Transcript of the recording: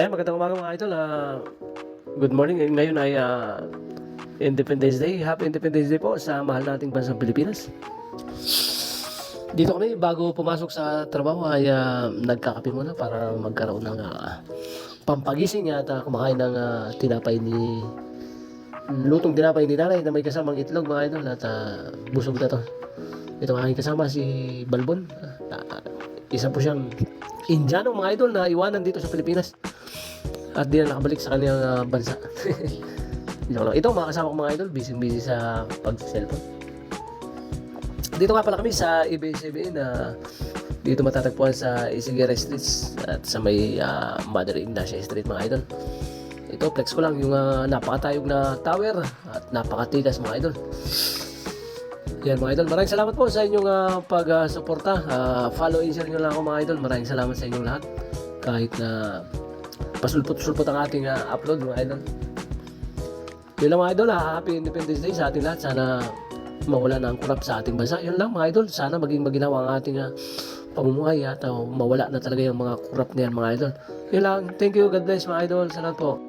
Magandang umaga mga idol. Good morning. Ngayon ay Independence Day. Happy Independence Day po sa mahal nating bansang Pilipinas. Dito kami bago pumasok sa trabaho ay nagkakape muna para magkaroon ng pampagising at kumakain ng lutong tinapay ni nanay na may kasamang itlog mga idol at busog na to. Ito ang aking kasama si Balbon. Isa po siyang Indiano mga idol na iwanan dito sa Pilipinas at di na nakabalik sa kanyang bansa. Ito mga kasama ko mga idol, busy sa pag-cellphone. Dito nga pala kami sa ABS-CBN na dito matatagpuan sa Isigera Street at sa may Mother Ignacia Street mga idol. Ito flex ko lang yung napakatayog na tower at napakatigas mga idol. Yan mga idol, maraming salamat po sa inyong pag-suporta. Follow and share nyo lang ako mga idol. Maraming salamat sa inyong lahat. Kahit na pasulpot-sulpot ang ating upload mga idol. Yun lang mga idol, Happy Independence Day sa ating lahat. Sana mawala na ang kurap sa ating bansa. Yun lang mga idol, sana maging maginawa ang ating pamumuhay at mawala na talaga yung mga kurap na yan mga idol. Yun lang, thank you, God bless mga idol. Salamat po.